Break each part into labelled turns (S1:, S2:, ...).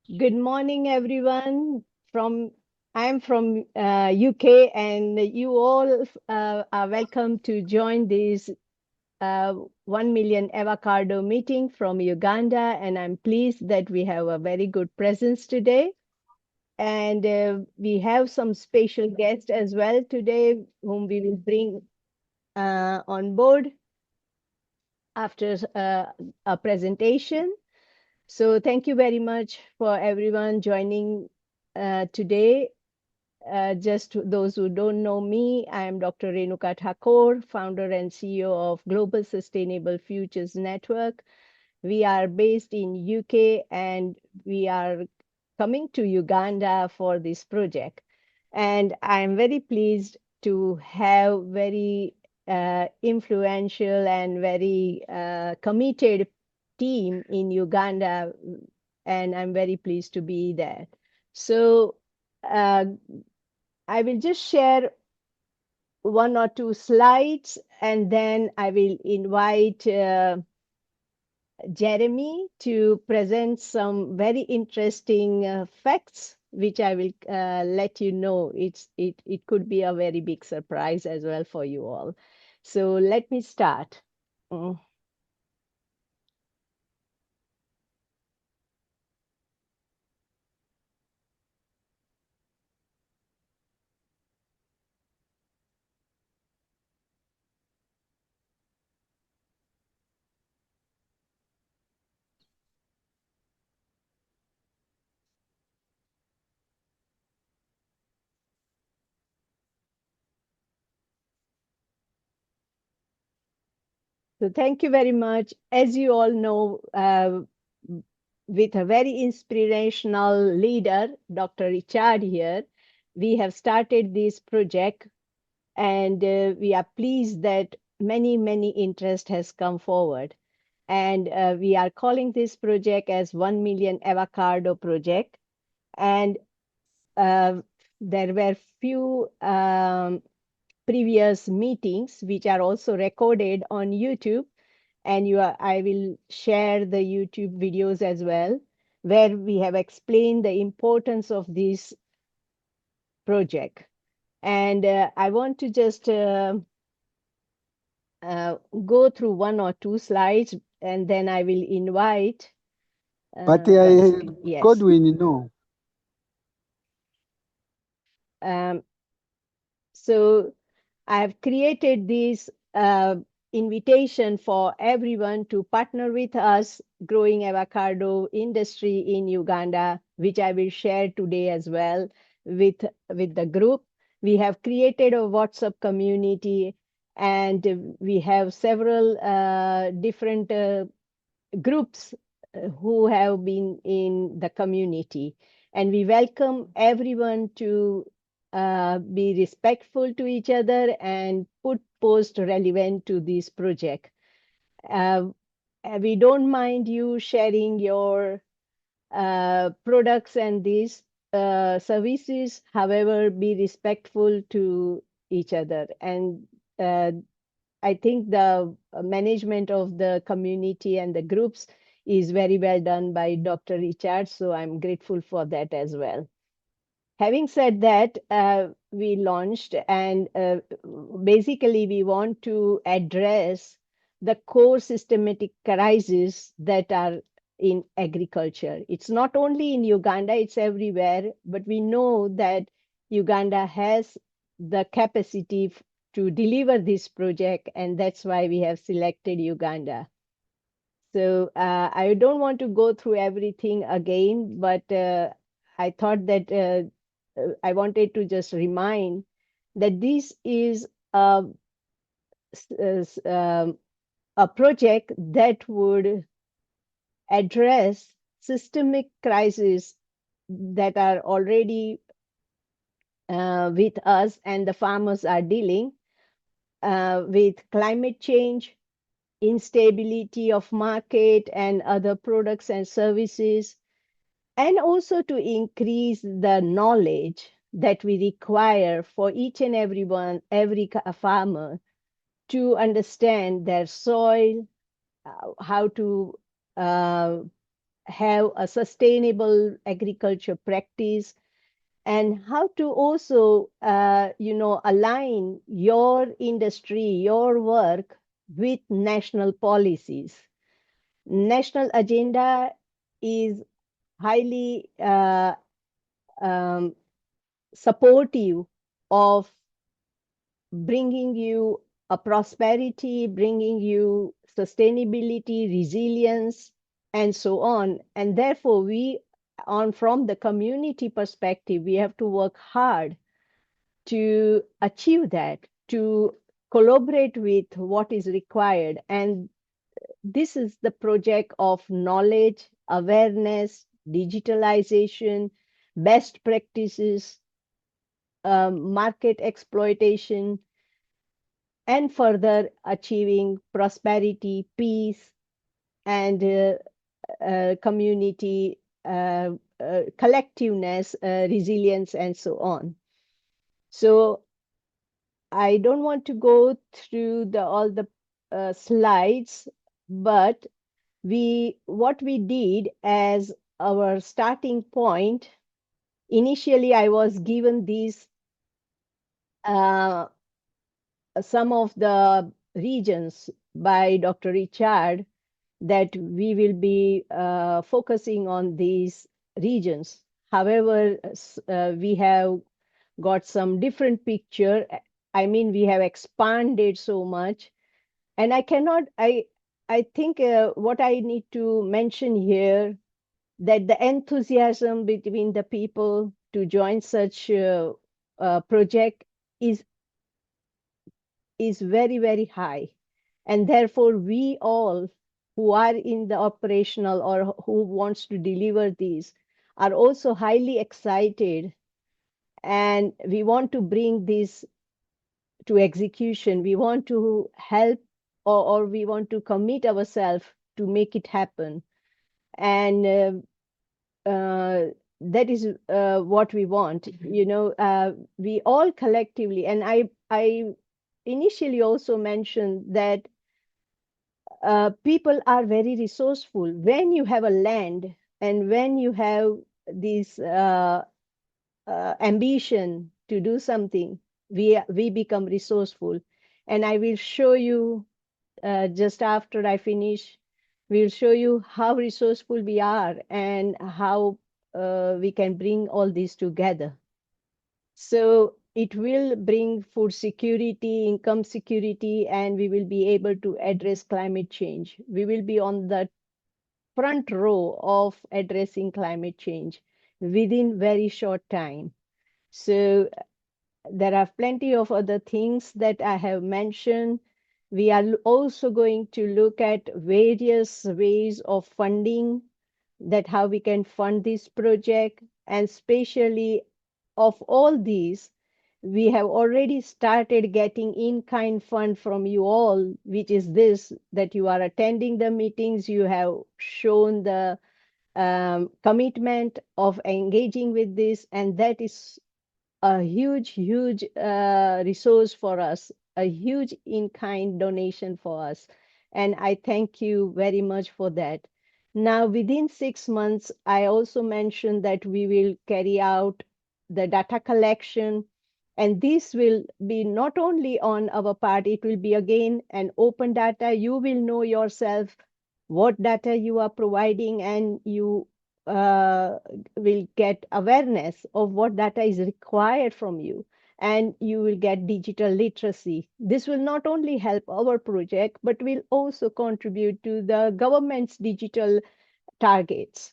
S1: Good morning, everyone. I'm from UK, and you all are welcome to join this 1 million avocado meeting from Uganda. And I'm pleased that we have a very good presence today. And we have some special guests as well today, whom we will bring on board after a presentation. So thank you very much for everyone joining today. Just those who don't know me, I am Dr. Renuka Thakur, founder and CEO of Global Sustainable Futures Network. We are based in UK and we are coming to Uganda for this project. And I'm very pleased to have very influential and very committed team in Uganda, and I'm very pleased to be there. So uh, I will just share one or two slides, and then I will invite Jeremy to present some very interesting facts, which I will let you know. It could be a very big surprise as well for you all. So let me start. Mm. So thank you very much. As you all know, with a very inspirational leader, Dr. Richard here, we have started this project, and we are pleased that many interest has come forward. And we are calling this project as 1 million avocado project. And uh, there were few previous meetings which are also recorded on YouTube, and I will share the YouTube videos as well, where we have explained the importance of this project. And I want to just uh, go through one or two slides, and then I will invite
S2: But
S1: one second. Yes.
S2: Godwin, no.
S1: Um, so I have created this invitation for everyone to partner with us growing avocado industry in Uganda, which I will share today as well with the group. We have created a WhatsApp community, and we have several different groups who have been in the community. And we welcome everyone to be respectful to each other and put post relevant to this project. Uh, we don't mind you sharing your products and these services, however, be respectful to each other. And uh, I think the management of the community and the groups is very well done by Dr. Richard, so I'm grateful for that as well. Having said that, we launched, and basically we want to address the core systematic crises that are in agriculture. It's not only in Uganda, it's everywhere, but we know that Uganda has the capacity to deliver this project, and that's why we have selected Uganda. So I don't want to go through everything again, but I thought that I wanted to just remind that this is a project that would address systemic crises that are already with us, and the farmers are dealing with climate change, instability of market and other products and services, and also to increase the knowledge that we require for each and everyone, every farmer, to understand their soil, how to uh, have a sustainable agriculture practice, and how to also, align your industry, your work with national policies. National agenda is highly um, supportive of bringing you a prosperity, bringing you sustainability, resilience, and so on. And therefore, from the community perspective, we have to work hard to achieve that, to collaborate with what is required. And this is the project of knowledge, awareness, digitalization, best practices, market exploitation, and further achieving prosperity, peace, and community collectiveness, resilience, and so on. So I don't want to go through all the slides, but what we did as our starting point. Initially, I was given these some of the regions by Dr. Richard, that we will be focusing on these regions. However, we have got some different picture. I mean, we have expanded so much, and I think what I need to mention here, that the enthusiasm between the people to join such project is very, very high. And therefore, we all who are in the operational or who wants to deliver these are also highly excited. And we want to bring this to execution. We want to help, or we want to commit ourselves to make it happen. And that is what we want. We all collectively, and I initially also mentioned that people are very resourceful. When you have a land and when you have this ambition to do something, we become resourceful. And I will show you just after I finish. We'll show you how resourceful we are and how we can bring all this together. So it will bring food security, income security, and we will be able to address climate change. We will be on the front row of addressing climate change within very short time. So there are plenty of other things that I have mentioned. We are also going to look at various ways of funding, that how we can fund this project, and especially of all these, we have already started getting in-kind fund from you all, which is this, that you are attending the meetings, you have shown the commitment of engaging with this, and that is a huge, huge resource for us, a huge in-kind donation for us. And I thank you very much for that. Now, within 6 months, I also mentioned that we will carry out the data collection. And this will be not only on our part, it will be again an open data. You will know yourself what data you are providing, and you will get awareness of what data is required from you, and you will get digital literacy. This will not only help our project, but will also contribute to the government's digital targets.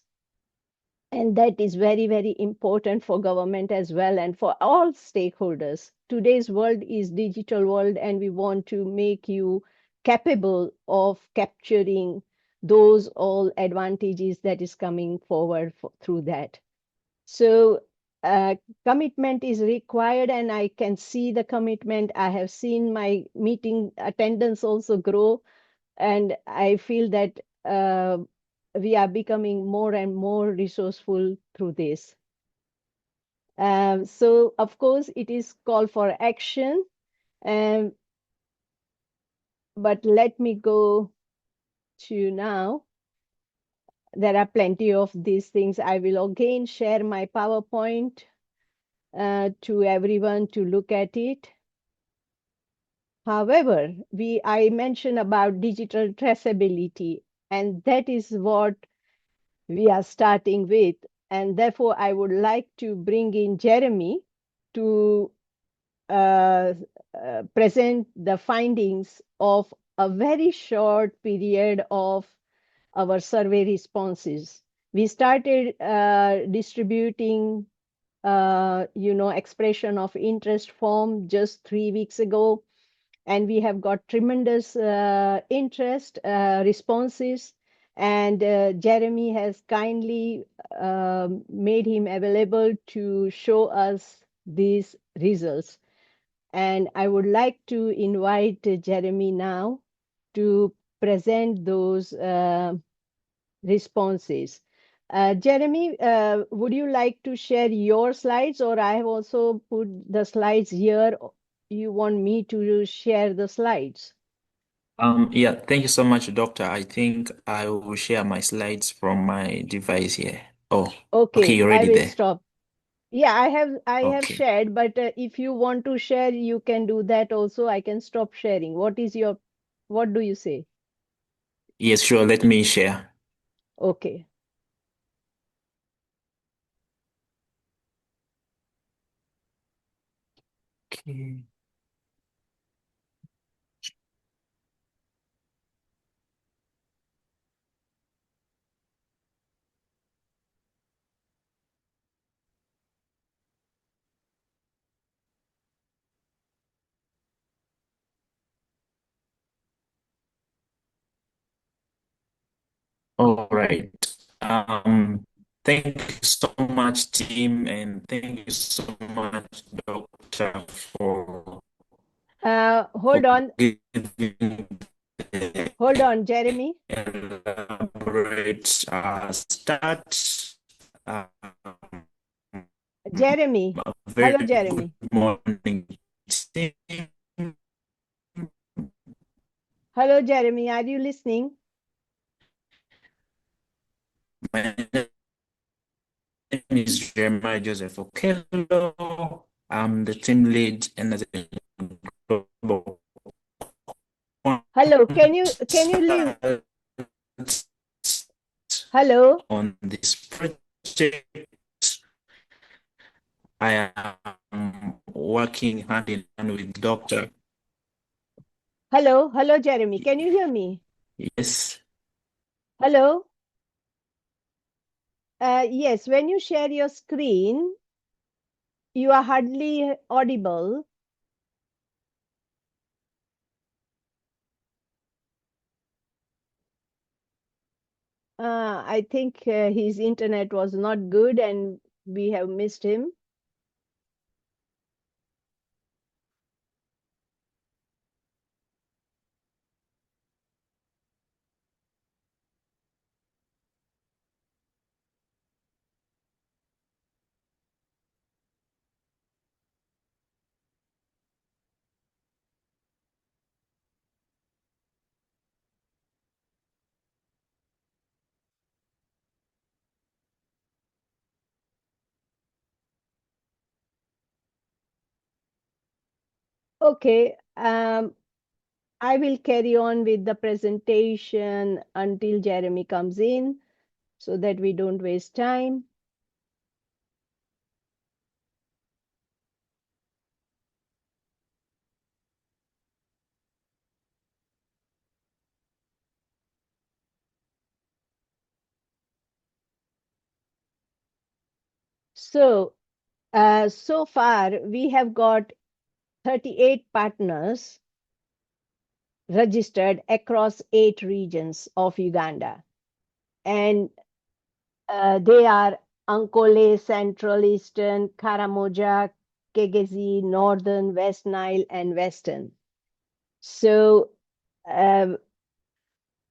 S1: And that is very, very important for government as well, and for all stakeholders. Today's world is digital world, and we want to make you capable of capturing those all advantages that is coming forward through that. So commitment is required, and I can see the commitment. I have seen my meeting attendance also grow, and I feel that we are becoming more and more resourceful through this. So, of course, it is call for action, um, but let me go to now. There are plenty of these things. I will again share my PowerPoint to everyone to look at it. However, I mentioned about digital traceability, and that is what we are starting with. And therefore, I would like to bring in Jeremy to uh, present the findings of a very short period of our survey responses. We started distributing, expression of interest form just 3 weeks ago, and we have got tremendous interest responses. And Jeremy has kindly made him available to show us these results. And I would like to invite Jeremy now to present those responses. Jeremy, would you like to share your slides, or I have also put the slides here? You want me to share the slides?
S2: Yeah, thank you so much, Doctor. I think I will share my slides from my device here. Oh, okay,
S1: Okay,
S2: you're
S1: I
S2: already
S1: will
S2: there.
S1: stop. Yeah, I have
S2: Okay.
S1: shared, but if you want to share, you can do that also. I can stop sharing. What do you say?
S2: Yes, sure. Let me share.
S1: Okay.
S2: Okay. All right. Thank you so much, team, and thank you so much, Doctor,
S1: Hold
S2: for
S1: on,
S2: giving the
S1: hold on, Jeremy.
S2: elaborate start. Um,
S1: Jeremy.
S2: a very
S1: Hello,
S2: good
S1: Jeremy.
S2: morning, team.
S1: Hello, Jeremy. Are you listening?
S2: My name is Jeremiah Joseph Okello. I'm the team lead and the global
S1: Hello. Can you leave?
S2: consultant
S1: Hello.
S2: on this project. I am working hand in hand with Doctor.
S1: Hello, Jeremy. Can you hear me?
S2: Yes.
S1: Hello. Yes. When you share your screen, you are hardly audible. I think his internet was not good, and we have missed him. Okay. I will carry on with the presentation until Jeremy comes in so that we don't waste time. So far we have got 38 partners registered across 8 regions of Uganda. And they are Ankole, Central, Eastern, Karamoja, Kegezi, Northern, West Nile, and Western. So uh,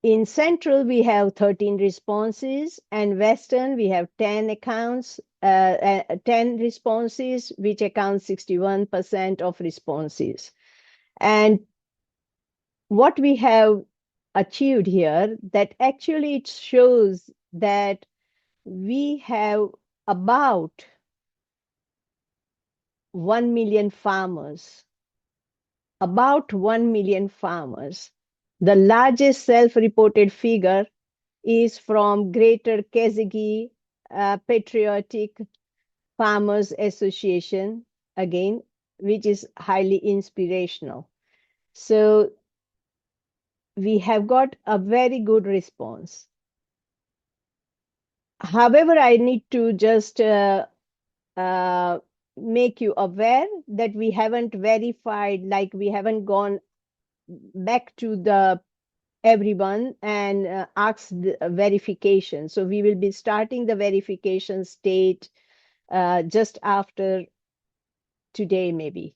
S1: in Central, we have 13 responses, and Western, we have 10 accounts, 10 responses, which account 61% of responses. And what we have achieved here, that actually it shows that we have about 1 million farmers, about 1 million farmers. The largest self-reported figure is from Greater Kezegi Patriotic Farmers Association, again, which is highly inspirational. So we have got a very good response. However, I need to just uh, make you aware that we haven't verified, like we haven't gone back to the everyone and asked the verification. So we will be starting the verification state just after today, maybe.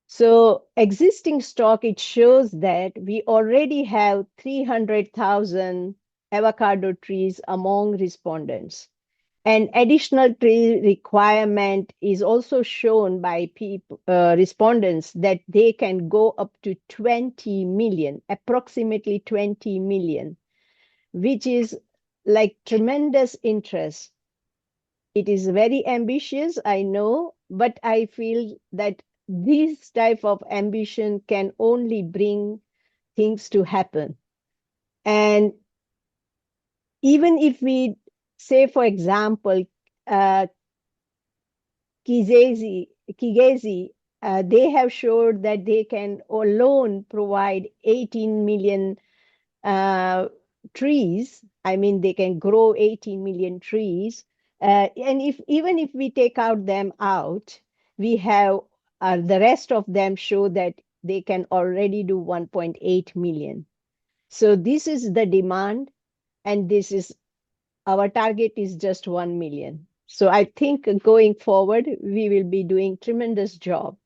S1: So existing stock, it shows that we already have 300,000 avocado trees among respondents. An additional tree requirement is also shown by respondents that they can go up to 20 million, approximately 20 million, which is like tremendous interest. It is very ambitious, I know, but I feel that this type of ambition can only bring things to happen. And even if we say, for example, uh, Kigezi, they have showed that they can alone provide 18 million uh, trees. I mean, they can grow 18 million trees. And if even if we take out them out, we have the rest of them show that they can already do 1.8 million. So this is the demand, and this is our target is just 1 million. So I think going forward, we will be doing tremendous job.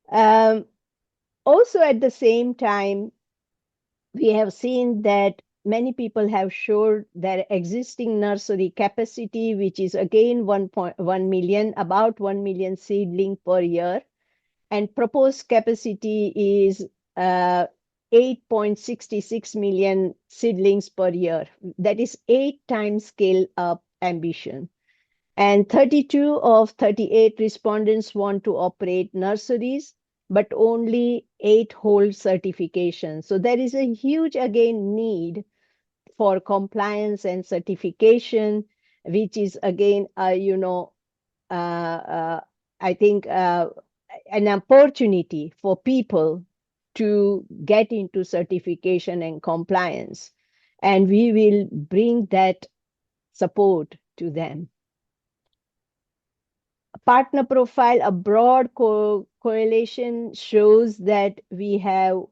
S1: Um, Also, at the same time, we have seen that many people have showed their existing nursery capacity, which is again 1.1 million, about 1 million seedling per year, and proposed capacity is 8.66 million seedlings per year. That is 8 times scale up ambition. And 32 of 38 respondents want to operate nurseries, but only 8 hold certification. So there is a huge, again, need for compliance and certification, which is again, uh, uh, I think an opportunity for people to get into certification and compliance. And we will bring that support to them. Partner profile, a broad correlation shows that we have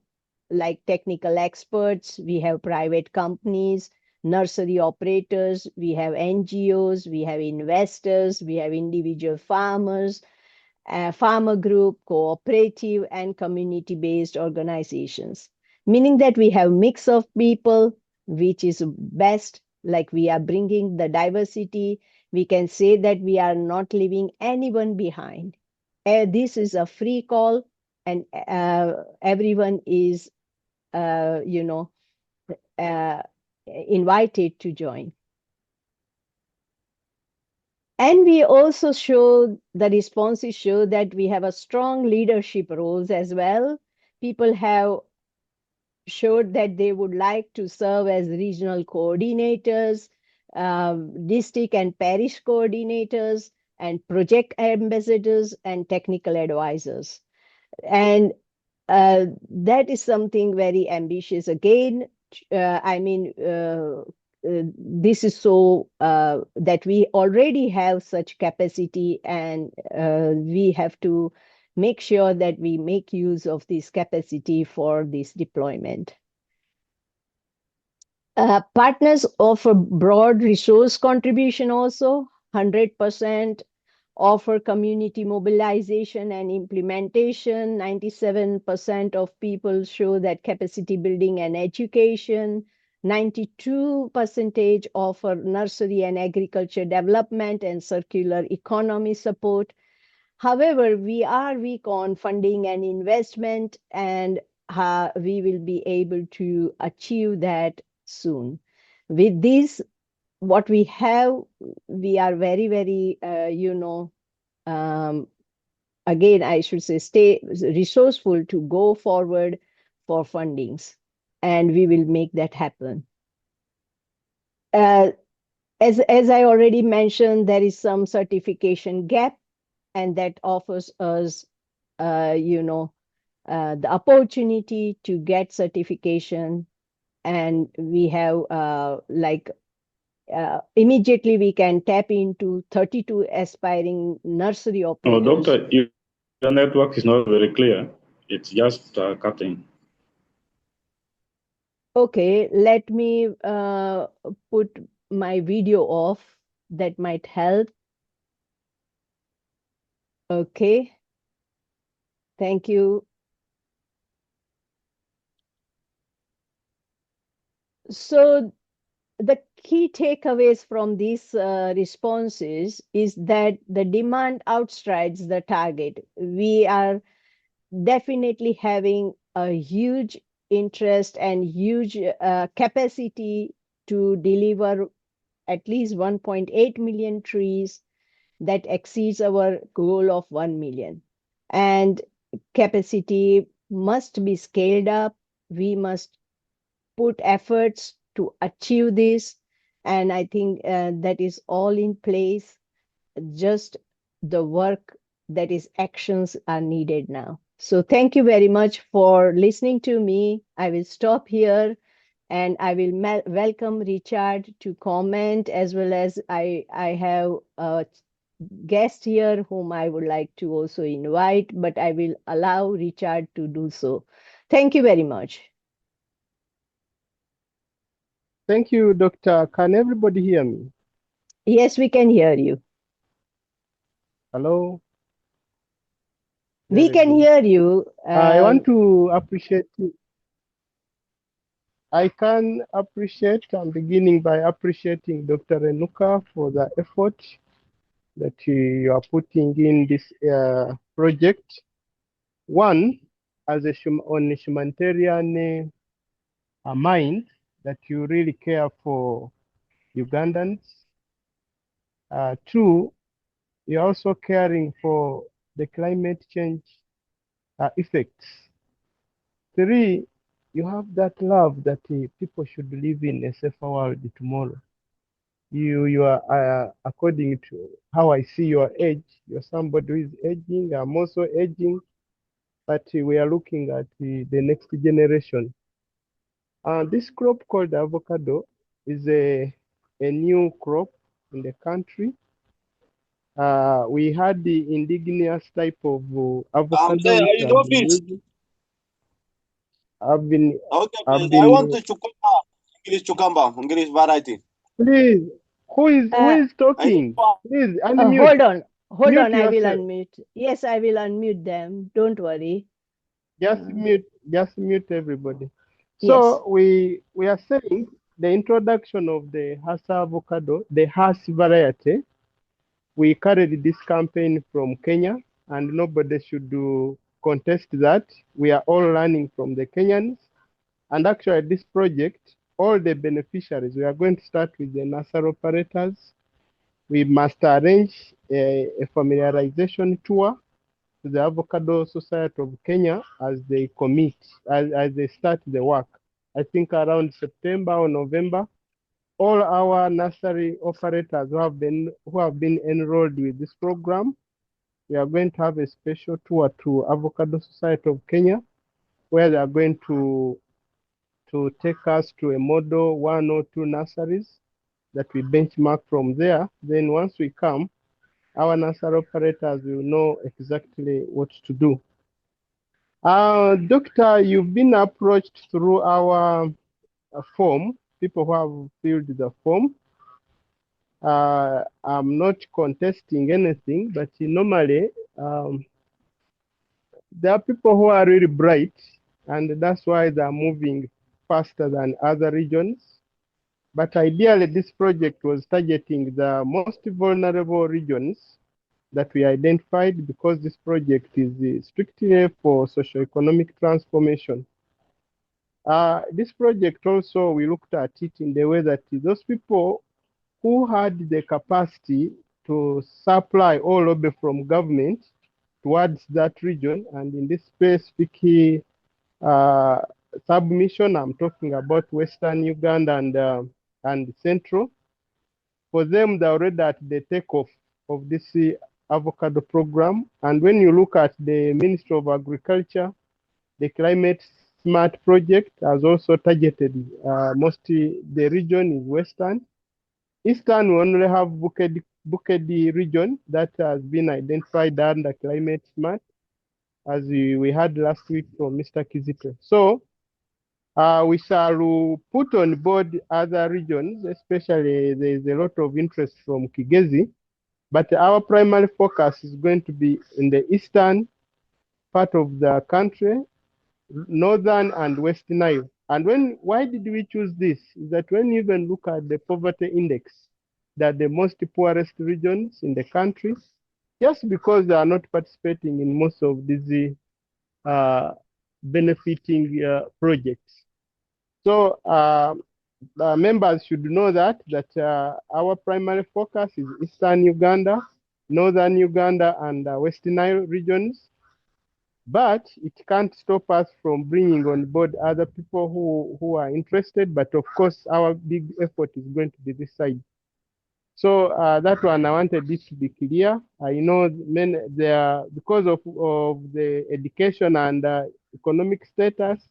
S1: like technical experts, we have private companies, nursery operators, we have NGOs, we have investors, we have individual farmers, farmer group, cooperative, and community-based organizations, meaning that we have mix of people, which is best, like we are bringing the diversity. We can say that we are not leaving anyone behind. This is a free call, and everyone is, uh, you know, uh, invited to join. And we also show the responses show that we have a strong leadership roles as well. People have showed that they would like to serve as regional coordinators, district and parish coordinators, and project ambassadors and technical advisors. And that is something very ambitious. Again, I mean, this is so that we already have such capacity, and we have to make sure that we make use of this capacity for this deployment. Partners offer broad resource contribution also, 100% offer community mobilization and implementation. 97% of people show that capacity building and education. 92% offer nursery and agriculture development and circular economy support. However, we are weak on funding and investment, and we will be able to achieve that soon. With this, what we have, we are very, very, um, again, I should say, stay resourceful to go forward for fundings, and we will make that happen. Uh, as I already mentioned, there is some certification gap, and that offers us, uh, you know, the opportunity to get certification, and we have immediately we can tap into 32 aspiring nursery
S3: Oh,
S1: operators.
S3: doctor, your network is not very clear. It's just cutting.
S1: Okay, let me put my video off. That might help. Okay, thank you. So the key takeaways from these responses is that the demand outstrides the target. We are definitely having a huge interest and huge capacity to deliver at least 1.8 million trees. That exceeds our goal of 1 million. And capacity must be scaled up. We must put efforts to achieve this. And I think that is all in place. Just the work, that is actions, are needed now. So thank you very much for listening to me. I will stop here, and I will welcome Richard to comment, as well as I have a guest here whom I would like to also invite, but I will allow Richard to do so. Thank you very much.
S4: Thank you, Doctor. Can everybody hear me?
S1: Yes, we can hear you.
S4: Hello?
S1: We
S4: Very
S1: can
S4: good.
S1: hear you.
S4: I want to appreciate you. I can appreciate, I'm beginning by appreciating Dr. Renuka for the effort that you are putting in this project. One, as on a humanitarian mind, that you really care for Ugandans. Two, you're also caring for the climate change effects. Three, you have that love that people should live in a safer world tomorrow. You are, according to how I see your age, you're somebody who is aging. I'm also aging, but we are looking at the next generation. This crop called avocado is a new crop in the country. We had the indigenous type of avocado
S5: There,
S4: which
S5: are you in
S4: have been
S5: office?
S4: used. I've been,
S5: Okay,
S4: I've
S5: please. I want
S4: been.
S5: to Chukamba, English variety.
S4: Please, who
S1: uh,
S4: is
S5: I need
S4: talking?
S5: one.
S4: Please unmute.
S1: hold
S4: Mute
S1: on, I will
S4: yourself.
S1: unmute. Yes, I will unmute them. Don't worry.
S4: Just mute. Just mute everybody.
S1: Yes.
S4: So we are saying the introduction of the Hasa avocado, the Hasi variety. We carried this campaign from Kenya, and nobody should contest that. We are all learning from the Kenyans. And actually, this project, all the beneficiaries, we are going to start with the nursery operators. We must arrange a familiarization tour to the Avocado Society of Kenya as they commit, as they start the work. I think around September or November, all our nursery operators who have been enrolled with this program, we are going to have a special tour to Avocado Society of Kenya, where they are going to take us to a model 1 or 2 nurseries that we benchmark from there. Then once we come, our nursery operators will know exactly what to do. Doctor, you've been approached through our form, people who have filled the form. I'm not contesting anything, but normally there are people who are really bright, and that's why they're moving faster than other regions. But ideally, this project was targeting the most vulnerable regions that we identified, because this project is strictly for socioeconomic transformation. This project also, we looked at it in the way that those people who had the capacity to supply all lobby from government towards that region, and in this specific uh, submission, I'm talking about Western Uganda and Central. For them, they're already at the takeoff of this avocado program. And when you look at the Ministry of Agriculture, the Climate Smart project has also targeted mostly the region is Western. Eastern, we only have Bukedi region that has been identified under Climate Smart, as we had last week from Mr. Kizito. So we shall put on board other regions, especially there's a lot of interest from Kigezi, but our primary focus is going to be in the eastern part of the country, northern and west Nile. And why did we choose this? Is that when you even look at the poverty index, that the most poorest regions in the country, just because they are not participating in most of these benefiting projects. So members should know that our primary focus is Eastern Uganda, Northern Uganda, and West Nile regions. But it can't stop us from bringing on board other people who are interested. But of course, our big effort is going to be this side. So that one, I wanted it to be clear. I know there, because of the education and economic status,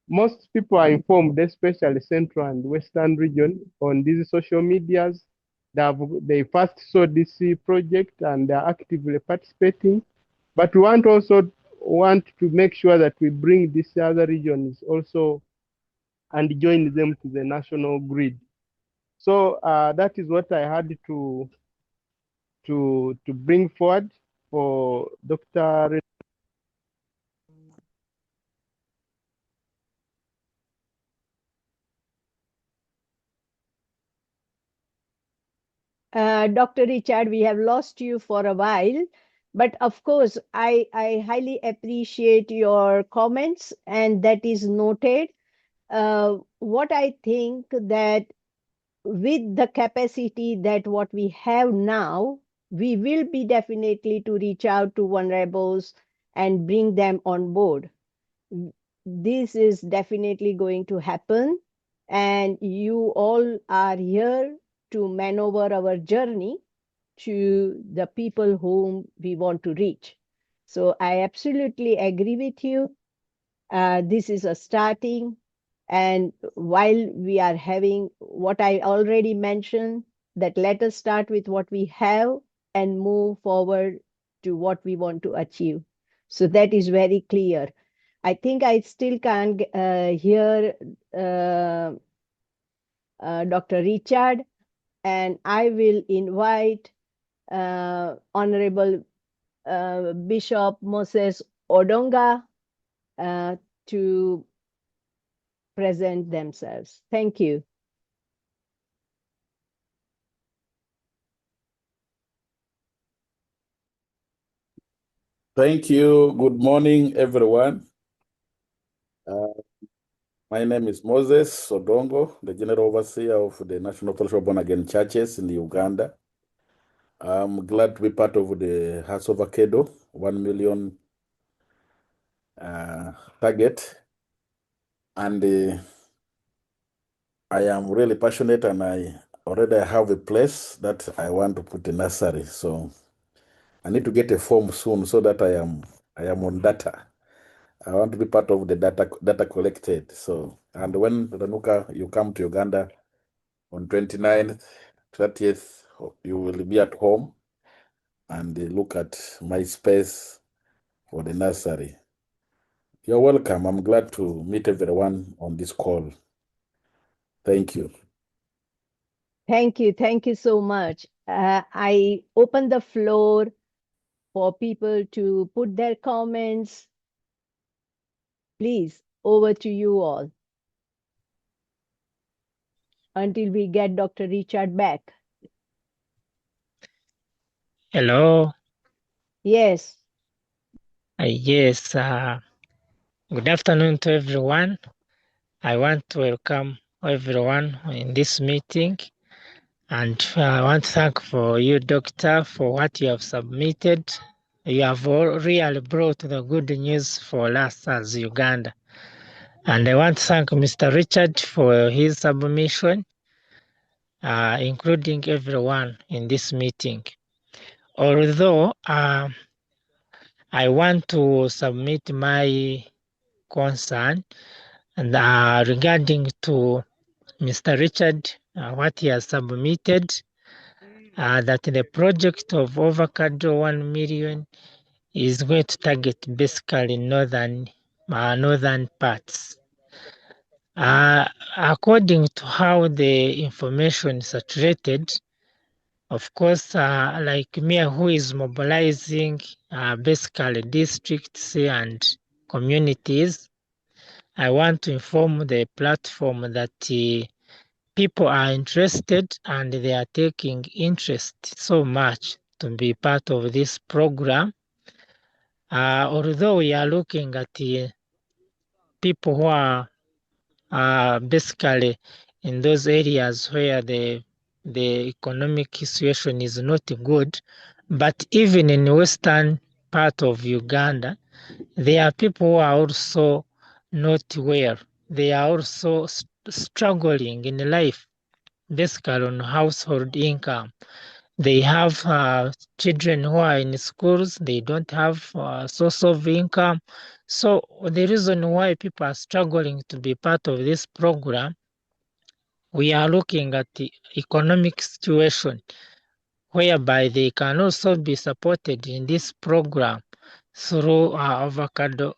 S4: most people are informed, especially Central and Western region, on these social medias. They first saw this project and they're actively participating. But we also want to make sure that we bring these other regions also and join them to the national grid. So that is what I had to bring forward for Dr.
S1: Dr. Richard, we have lost you for a while, but of course, I highly appreciate your comments, and that is noted. What I think that with the capacity that what we have now, we will be definitely to reach out to vulnerables and bring them on board. This is definitely going to happen, and you all are here to maneuver our journey to the people whom we want to reach. So I absolutely agree with you. This is a starting, and while we are having what I already mentioned, that let us start with what we have and move forward to what we want to achieve. So that is very clear. I think I still can't hear Dr. Richard, and I will invite Honorable Bishop Moses Odonga to present themselves. Thank you.
S6: Thank you. Good morning, everyone. My name is Moses Sodongo, the General Overseer of the National Fellowship of Born Again Churches in Uganda. I'm glad to be part of the House of Avocado 1 million target. And I am really passionate, and I already have a place that I want to put a nursery. So I need to get a form soon so that I am on data. I want to be part of the data collected. So, and when Ranuka, you come to Uganda on 29th, 30th, you will be at home and look at my space for the nursery. You're welcome. I'm glad to meet everyone on this call. Thank you.
S1: Thank you. Thank you so much. I open the floor for people to put their comments. Please, over to you all until we get Dr. Richard back.
S7: Hello.
S1: Yes.
S7: Yes. Good afternoon to everyone. I want to welcome everyone in this meeting, and I want to thank for you, Doctor, for what you have submitted. You have really brought the good news for us as Uganda. And I want to thank Mr. Richard for his submission, including everyone in this meeting. Although I want to submit my concern and regarding to Mr. Richard, what he has submitted, that the project of avocado 1 million is going to target basically northern parts. According to how the information is saturated, of course, like me who is mobilizing basically districts and communities, I want to inform the platform that people are interested and they are taking interest so much to be part of this program. Although we are looking at people who are basically in those areas where the economic situation is not good, but even in western part of Uganda, there are people who are also not well. They are also struggling in life, basically on household income. They have children who are in schools, they don't have a source of income. So the reason why people are struggling to be part of this program, we are looking at the economic situation whereby they can also be supported in this program through avocado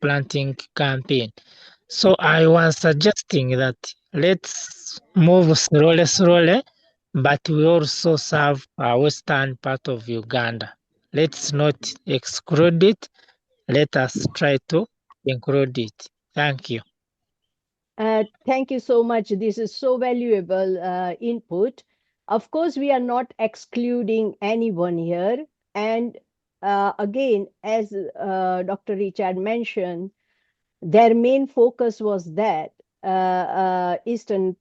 S7: planting campaign. So I was suggesting that let's move slowly, but we also serve our western part of Uganda. Let's not exclude it. Let us try to include it. Thank you.
S1: Thank you so much. This is so valuable input. Of course, we are not excluding anyone here. And again, as Dr. Richard mentioned, their main focus was that Eastern,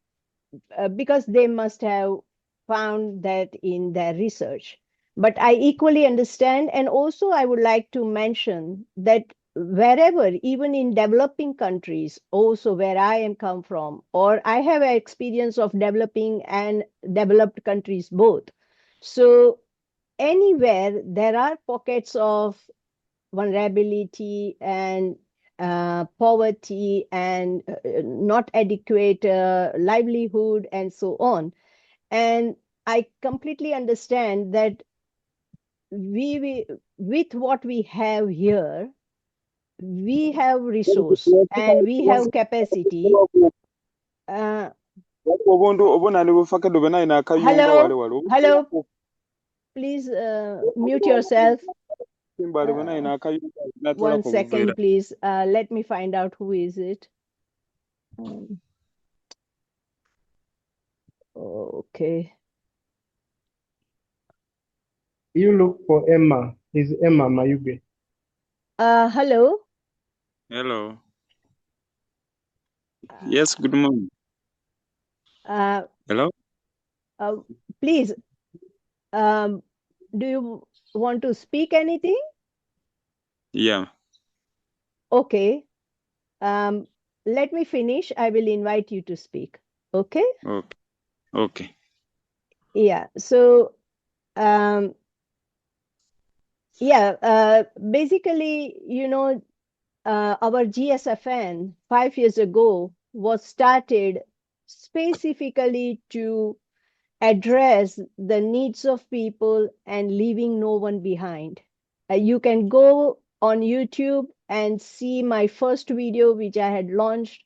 S1: because they must have found that in their research. But I equally understand, and also I would like to mention that wherever, even in developing countries, also where I am come from, or I have an experience of developing and developed countries both. So anywhere there are pockets of vulnerability and poverty and not adequate livelihood and so on. And I completely understand that we with what we have here, we have resource and we have capacity. Hello, please mute yourself. 1 second, please. Let me find out who is it. Okay.
S4: You look for Emma. Is Emma Mayuge?
S1: Hello.
S8: Hello. Yes, good morning. Hello?
S1: Please, do you want to speak anything?
S8: Yeah.
S1: Okay. Let me finish. I will invite you to speak. Okay?
S8: Okay. Okay.
S1: Yeah. So, basically, our GSFN 5 years ago was started specifically to address the needs of people and leaving no one behind. You can go on YouTube and see my first video, which I had launched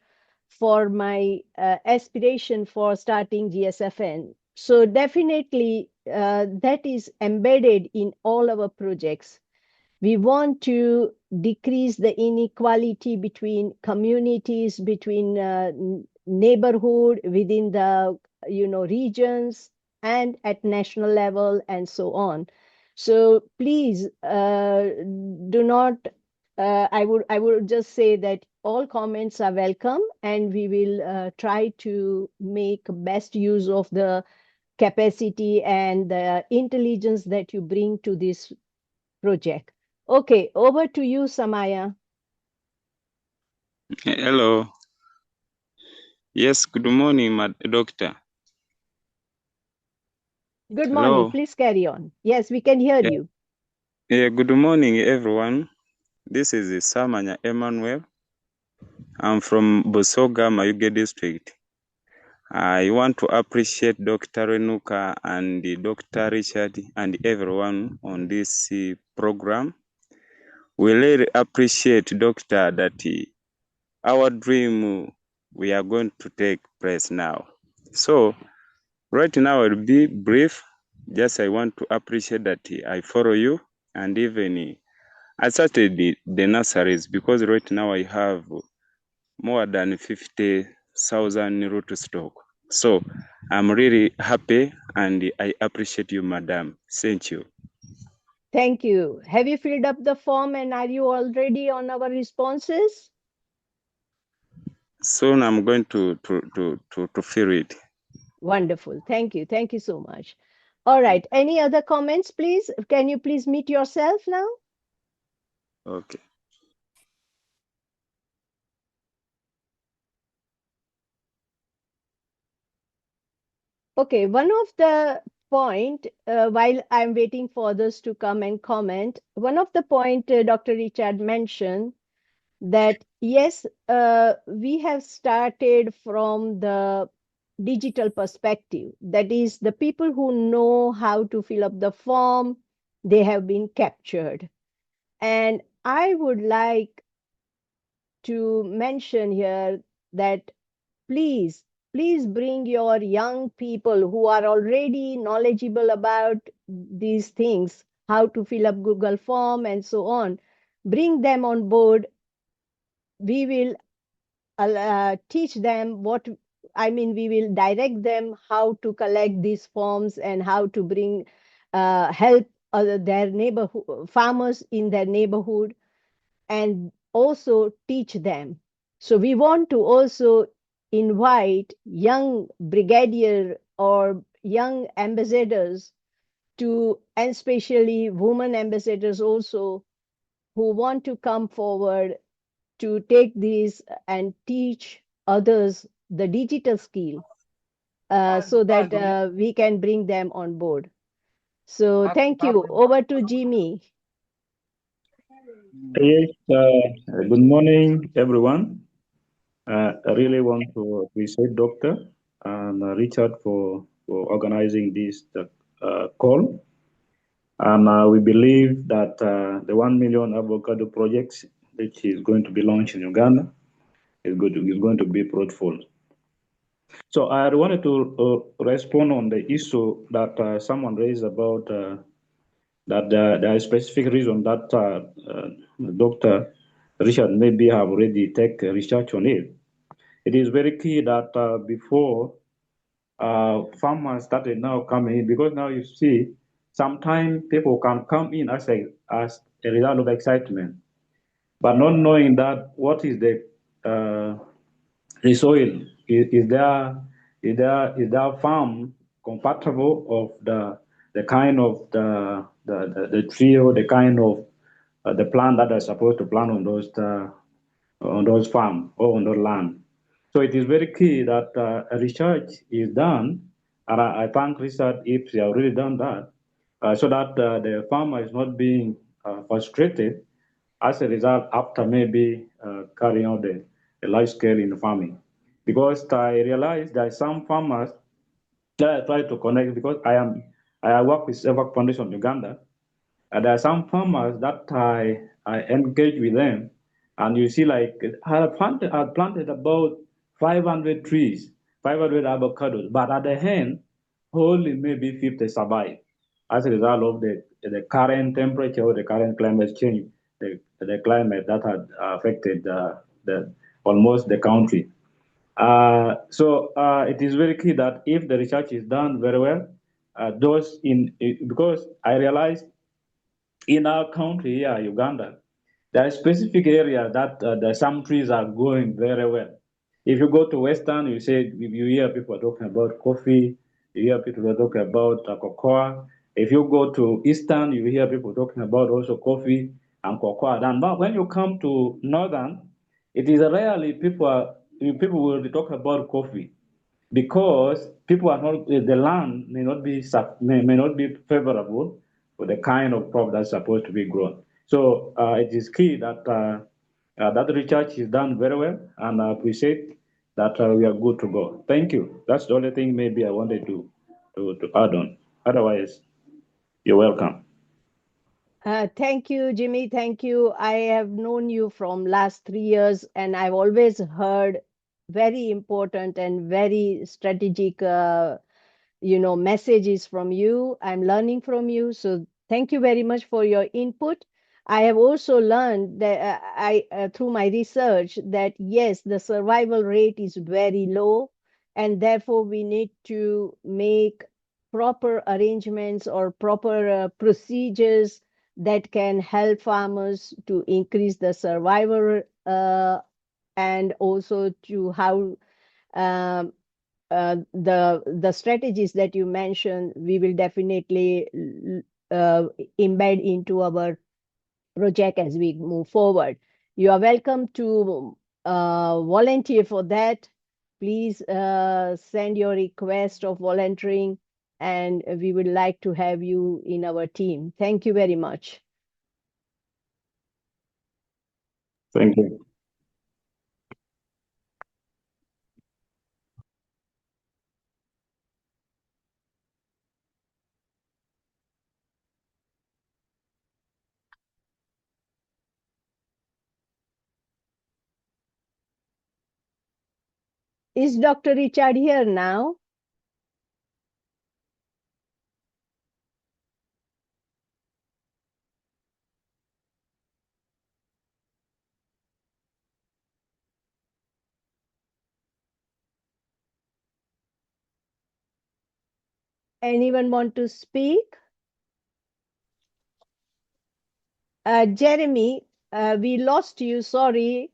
S1: for my aspiration for starting GSFN. So definitely that is embedded in all our projects. We want to decrease the inequality between communities, between neighborhood, within the regions, and at national level, and so on. So please do not. I would just say that all comments are welcome, and we will try to make best use of the capacity and the intelligence that you bring to this project. Okay, over to you, Samaya.
S8: Hello. Yes, good morning, doctor.
S1: Good morning.
S8: Hello.
S1: Please carry on. Yes, we can hear you.
S8: Yeah, good morning, everyone. This is Samanya Emmanuel. I'm from Busoga, Mayuge district. I want to appreciate Dr. Renuka and Dr. Richard and everyone on this program. We really appreciate, Doctor, that our dream we are going to take place now. So, right now I'll be brief. Just I want to appreciate that I follow you, and even I started the nurseries because right now I have more than 50,000 root stock. So I'm really happy and I appreciate you, madam. Thank you.
S1: Thank you. Have you filled up the form and are you already on our responses?
S8: Soon I'm going to fill it.
S1: Wonderful. Thank you. Thank you so much. All right. Any other comments, please? Can you please meet yourself now?
S8: Okay.
S1: Okay. One of the point, while I'm waiting for others to come and comment, one of the point Dr. Richard mentioned that yes, we have started from the digital perspective. That is, the people who know how to fill up the form, they have been captured. And I would like to mention here that please, please bring your young people who are already knowledgeable about these things, how to fill up Google form and so on. Bring them on board. We will teach them we will direct them how to collect these forms and how to bring help their neighborhood farmers in their neighborhood, and also teach them. So we want to also invite young brigadier or young ambassadors to, and especially women ambassadors also, who want to come forward to take these and teach others the digital skill, so that we can bring them on board. So thank you. Over to Jimmy.
S3: Yes, good morning, everyone. I really want to appreciate Doctor and Richard for organizing this call. And we believe that the 1 million avocado project, which is going to be launched in Uganda, is going to be fruitful. So I wanted to respond on the issue that someone raised about that there is specific reason that Dr. Richard maybe have already taken research on it. It is very key that before farmers started now coming in, because now you see sometimes people can come in as a result of excitement, but not knowing that what is the soil, is there farm compatible of the kind of the tree or the kind of the plant that are supposed to plant on those farm or on the land. So it is very key that research is done, and I thank Richard if he has already done that, so that the farmer is not being frustrated as a result after maybe carrying out the large scale in farming. Because I realize that some farmers that I try to connect, because I work with Several Foundation Uganda, and there are some farmers that I engage with them, and you see, like I planted about 500 trees, 500 avocados, but at the end, only maybe 50 survive as a result of the current temperature or the current climate change, the climate that had affected the almost the country. So it is very key that if the research is done very well, because I realized in our country here, Uganda, there are specific areas that some trees are growing very well. If you go to Western, you hear people talking about coffee, you hear people talking about cocoa. If you go to Eastern, you hear people talking about also coffee and cocoa. And when you come to Northern, it is rarely people will talk about coffee because people are not the land may not be favorable for the kind of crop that's supposed to be grown. So it is key that that research is done very well, and I appreciate that we are good to go. Thank you. That's the only thing maybe I wanted to add on. Otherwise, you're welcome.
S1: Thank you, Jimmy. Thank you. I have known you from last 3 years, and I've always heard very important and very strategic, messages from you. I'm learning from you. So thank you very much for your input. I have also learned that through my research that yes, the survival rate is very low, and therefore we need to make proper arrangements or proper procedures that can help farmers to increase the survival and also to how um, the strategies that you mentioned, we will definitely embed into our project as we move forward. You are welcome to volunteer for that. Please send your request of volunteering, and we would like to have you in our team. Thank you very much.
S3: Thank you.
S1: Is Dr. Richard here now? Anyone want to speak? Jeremy, we lost you, sorry.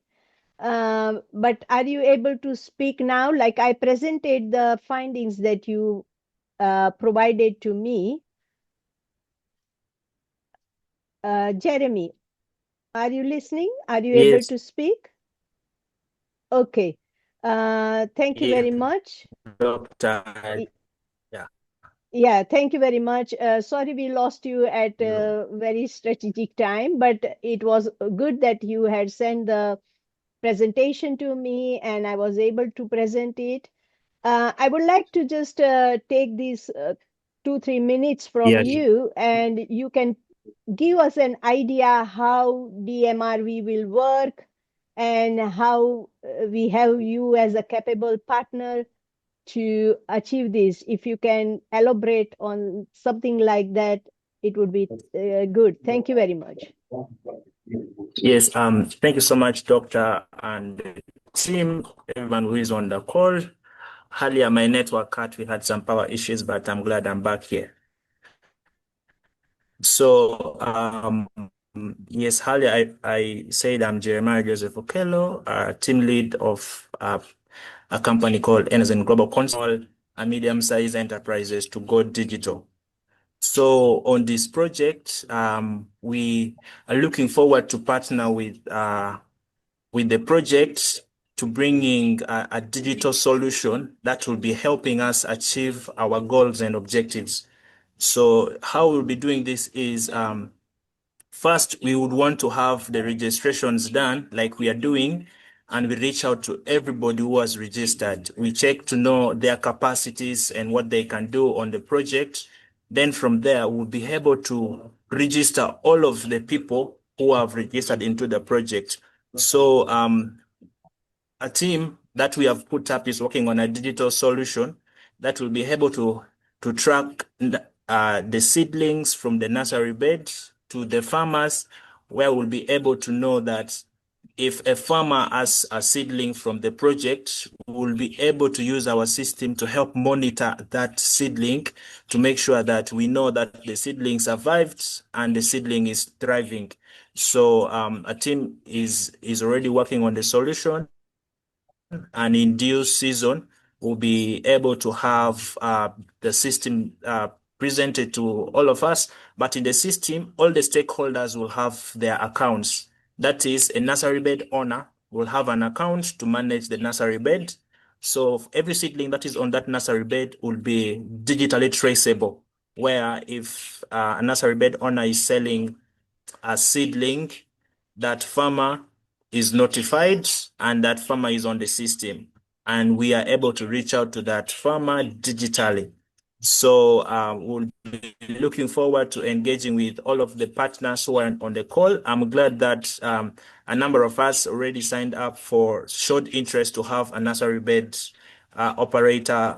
S1: But are you able to speak now? Like I presented the findings that you provided to me. Jeremy, are you listening? Are you able
S2: Yes,
S1: to speak? Okay. Thank you very
S2: yes,
S1: much.
S2: Doctor.
S1: Y-
S2: Yeah.
S1: Yeah, thank you very much. Sorry we lost you at
S2: No.
S1: a very strategic time, but it was good that you had sent the presentation to me and I was able to present it. I would like to just take these 2-3 minutes from
S2: Yeah.
S1: you, and you can give us an idea how DMRV will work and how we have you as a capable partner to achieve this. If you can elaborate on something like that, it would be good. Thank you very much.
S2: Yes. Thank you so much, Doctor, and the team, everyone who is on the call. Earlier, my network cut. We had some power issues, but I'm glad I'm back here. So, yes, earlier I said I'm Jeremiah Joseph Okello, team lead of a company called Energy Global Console, a medium-sized enterprises to go digital. So on this project, we are looking forward to partner with the project to bringing a digital solution that will be helping us achieve our goals and objectives. So how we'll be doing this is first, we would want to have the registrations done like we are doing, and we reach out to everybody who has registered. We check to know their capacities and what they can do on the project. Then from there, we'll be able to register all of the people who have registered into the project. So a team that we have put up is working on a digital solution that will be able to track the seedlings from the nursery bed to the farmers, where we'll be able to know that if a farmer has a seedling from the project, we'll be able to use our system to help monitor that seedling to make sure that we know that the seedling survived and the seedling is thriving. So a team is already working on the solution, and in due season, we'll be able to have the system presented to all of us. But in the system, all the stakeholders will have their accounts. That is, a nursery bed owner will have an account to manage the nursery bed. So every seedling that is on that nursery bed will be digitally traceable, where if a nursery bed owner is selling a seedling, that farmer is notified and that farmer is on the system, and we are able to reach out to that farmer digitally. So we'll be looking forward to engaging with all of the partners who are on the call. I'm glad that a number of us already signed up for showed interest to have a nursery bed operator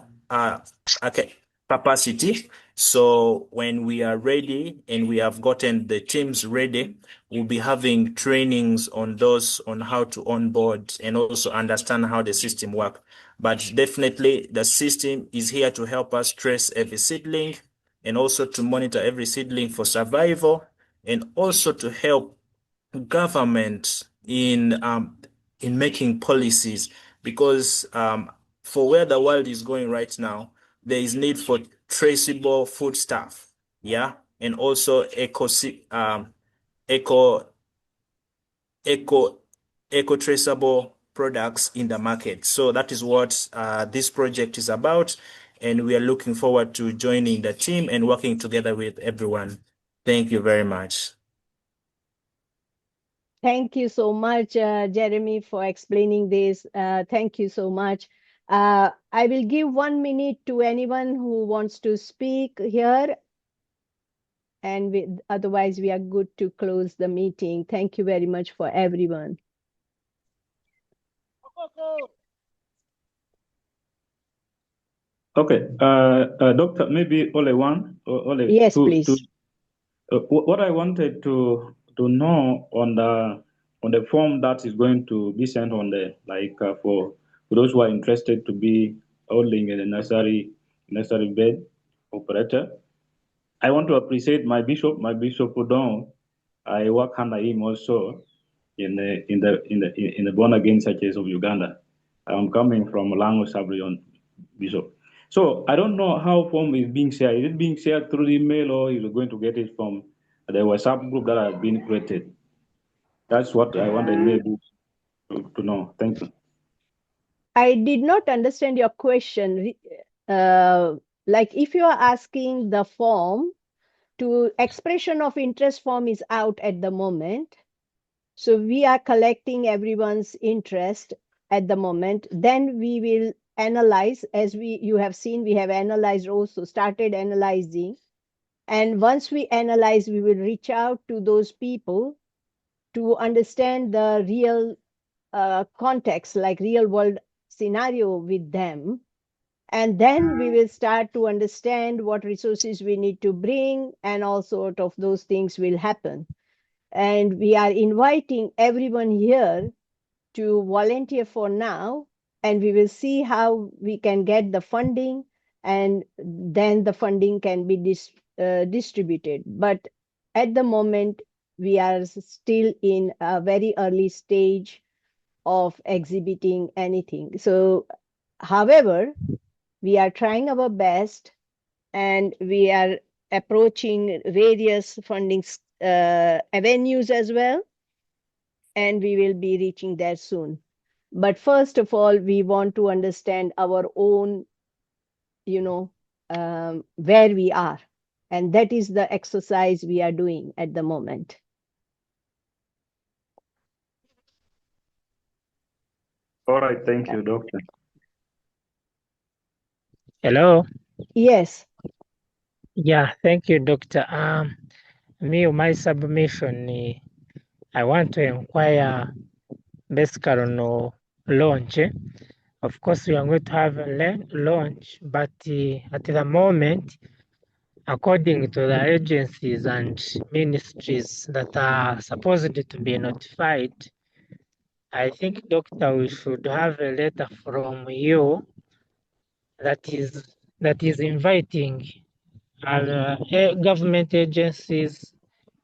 S2: capacity. So when we are ready and we have gotten the teams ready, we'll be having trainings on those on how to onboard and also understand how the system works. But definitely the system is here to help us trace every seedling and also to monitor every seedling for survival, and also to help government in making policies, because for where the world is going right now, there is need for traceable foodstuff, yeah, and also eco traceable products in the market. So that is what this project is about, and we are looking forward to joining the team and working together with everyone. Thank you very much.
S1: Thank you so much, Jeremy, for explaining this. Thank you so much. I will give 1 minute to anyone who wants to speak here, and otherwise we are good to close the meeting. Thank you very much for everyone.
S3: Okay, Doctor, maybe only one.
S1: Yes, please.
S3: What I wanted to know on the form that is going to be sent on the for those who are interested to be holding a nursery bed operator. I want to appreciate my bishop, Udon. I work under him also in the born again churches of Uganda. I'm coming from Lango Sabrion, Bishop. So I don't know how form is being shared. Is it being shared through email, or is it going to get it from the WhatsApp group that has been created? That's what I wanted maybe to know. Thank you.
S1: I did not understand your question. Like if you are asking the form, to expression of interest form is out at the moment. So we are collecting everyone's interest at the moment. Then we will analyze, as you have seen, we have analyzed also, started analyzing. And once we analyze, we will reach out to those people to understand the real context, like real world scenario with them. And then we will start to understand what resources we need to bring, and all sort of those things will happen. And we are inviting everyone here to volunteer for now, and we will see how we can get the funding, and then the funding can be distributed. But at the moment, we are still in a very early stage of exhibiting anything. So, however, we are trying our best, and we are approaching various funding avenues as well, and we will be reaching there soon. But first of all, we want to understand our own, where we are. And that is the exercise we are doing at the moment.
S3: All right, thank you, Doctor.
S7: Hello.
S1: Yes.
S7: Yeah, thank you, Doctor. My submission, I want to inquire basically on launch. Of course, we are going to have a launch, but at the moment, according to the agencies and ministries that are supposed to be notified, I think, Doctor, we should have a letter from you that is inviting government agencies,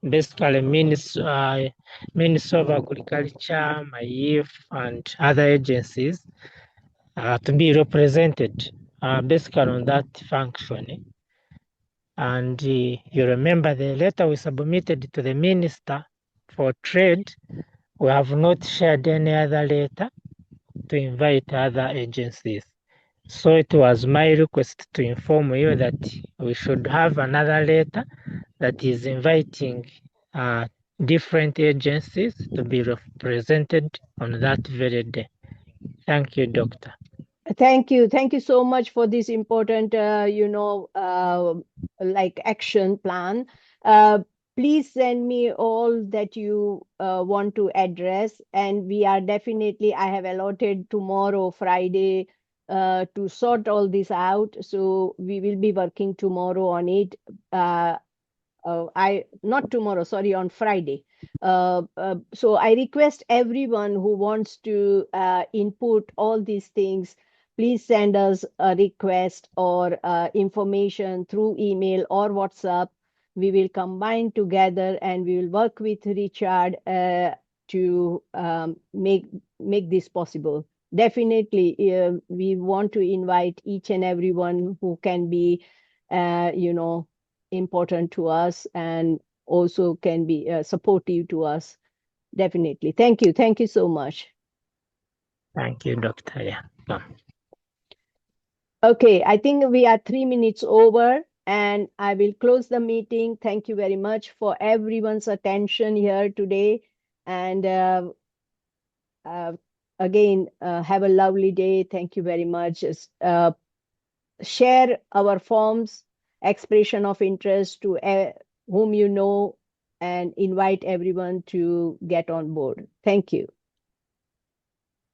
S7: basically Ministry of Agriculture, MAIF, and other agencies to be represented basically on that function. And you remember the letter we submitted to the Minister for Trade. We have not shared any other letter to invite other agencies. So it was my request to inform you that we should have another letter that is inviting different agencies to be represented on that very day. Thank you, Doctor.
S1: Thank you. Thank you so much for this important, like action plan. Uh, Please send me all that you want to address. And we are definitely, I have allotted tomorrow, Friday, to sort all this out. So we will be working tomorrow on it. Not tomorrow, sorry, on Friday. So I request everyone who wants to input all these things, please send us a request or information through email or WhatsApp. We will combine together and we will work with Richard to make this possible. Definitely, we want to invite each and everyone who can be, important to us and also can be supportive to us. Definitely. Thank you. Thank you so much.
S7: Thank you, Doctor. Yeah.
S1: Okay, I think we are 3 minutes over and I will close the meeting. Thank you very much for everyone's attention here today. And again, have a lovely day. Thank you very much. Share our forms, expression of interest to whom you know, and invite everyone to get on board. Thank you.